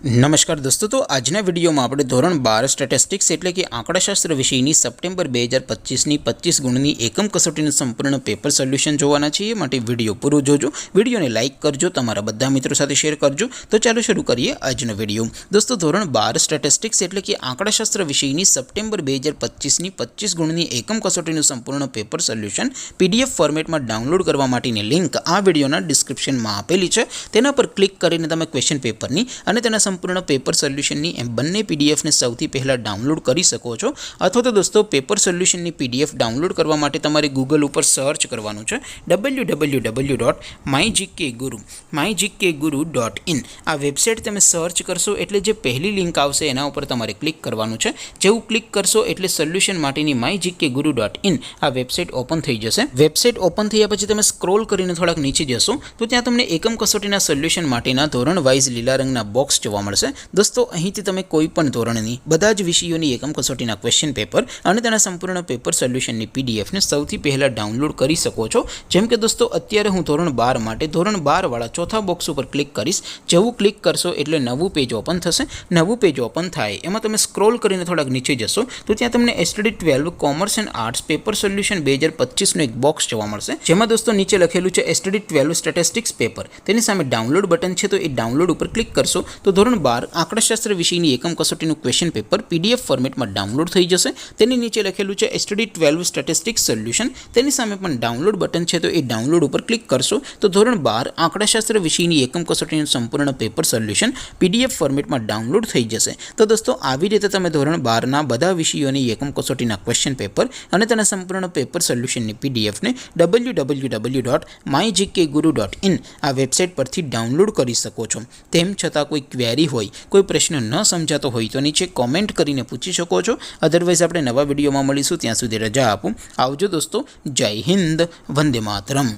नमस्कार दोस्तों, तो आजना विडियो में આપણે ધોરણ 12 સ્ટેટિસ્ટિક્સ એટલે કે આંકડાશાસ્ત્ર વિષયની સપ્ટેમ્બર 2025ની 25 ગુણની એકમ કસોટીનું સંપૂર્ણ પેપર સોલ્યુશન જોવાના છીએ। માટે વિડિયો પૂરો જોજો, વિડિયોને લાઈક કરજો, તમારા બધા મિત્રો સાથે શેર કરજો। તો ચાલો શરૂ કરીએ આજનો વિડિયો। દોસ્તો, ધોરણ 12 સ્ટેટિસ્ટિક્સ એટલે કે આંકડાશાસ્ત્ર વિષયની સપ્ટેમ્બર 2025ની 25 ગુણની એકમ કસોટીનું સંપૂર્ણ પેપર સોલ્યુશન PDF ફોર્મેટમાં ડાઉનલોડ કરવા માટેની લિંક આ વિડિયોના ડિસ્ક્રિપ્શનમાં આપેલી છે। તેના પર ક્લિક કરીને તમે ક્વેશ્ચન પેપરની અને તેના સંपूर्ण पेपर सोल्यूशन बंने पीडीएफ ने सौथी पहला डाउनलॉड कर सको छो। अथवा तो दोस्तों पेपर सोल्यूशन पीडीएफ डाउनलॉड करवा माटे तमारे गूगल पर सर्च करवानुं छे www.mygkguru.in। आ वेबसाइट तमे सर्च करशो एटले जे पहली लिंक आवशे एना उपर तमारे क्लिक करवानुं छे। जेवुं क्लिक करशो एटले सोल्यूशन माटेनी mygkguru.in आ वेबसाइट ओपन थई जशे। वेबसाइट ओपन थया पछी तमे स्क्रॉल करीने थोड़ाक नीचे जशो तो त्यां तमने एकम कसोटीना सोल्यूशन माटेना धोरण वाइज लीला रंगना बॉक्स जोवा मळशे। दोस्तों, અહીંથી તમે કોઈ પણ ધોરણની બધા જ વિષયોની એકમ કસોટીના ક્વેશ્ચન પેપર અને તેના સંપૂર્ણ પેપર સોલ્યુશનની પીડીએફ ને સૌથી પહેલા ડાઉનલોડ કરી શકો છો। જેમ કે દોસ્તો, અત્યારે હું ધોરણ 12 માટે ધોરણ 12 વાળા ચોથા બોક્સ ઉપર ક્લિક કરીશ। જેવું ક્લિક કરશો એટલે નવું પેજ ઓપન થશે। નવું પેજ ઓપન થાય એમાં તમે સ્ક્રોલ કરીને થોડાક નીચે જશો તો ત્યાં તમને STD 12 commerce and arts paper solution 2025 નું એક બોક્સ જોવા મળશે। જેમાં દોસ્તો નીચે લખેલું છે STD 12 સ્ટેટિસ્ટિક્સ પેપર। તેની સામે ડાઉનલોડ બટન છે તો એ ડાઉનલોડ ઉપર ક્લિક કરશો તો ધોરણ 12 આંકડાશાસ્ત્ર વિષયની એકમ કસોટીનું ક્વેશ્ચન પેપર PDF ફોર્મેટમાં ડાઉનલોડ થઈ જશે। તેની નીચે લખેલું છે STD 12 સ્ટેટિસ્ટિક્સ સોલ્યુશન। તેની સામે પણ ડાઉનલોડ બટન છે તો એ ડાઉનલોડ ઉપર ક્લિક કરશો તો ધોરણ 12 આંકડાશાસ્ત્ર વિષયની એકમ કસોટીનું સંપૂર્ણ પેપર સોલ્યુશન PDF ફોર્મેટમાં ડાઉનલોડ થઈ જશે। તો દોસ્તો, આવી રીતે તમે ધોરણ 12 ના બધા વિષયોની એકમ કસોટીના ક્વેશ્ચન પેપર અને તેના સંપૂર્ણ પેપર સોલ્યુશનની PDF ને www.mygkguru.in આ વેબસાઇટ પરથી ડાઉનલોડ કરી શકો છો। તેમ છતાં કોઈ ક્વેરી હોય, कोई प्रश्न न समझातो होय तो नीचे कॉमेंट करीने पूछी शको छो। अदरवाइज आपणे नवा विडियोमां मळीशुं, त्यां सुधी रजा आपो। आवजो दोस्तों, जय हिंद, वंदे मातरम।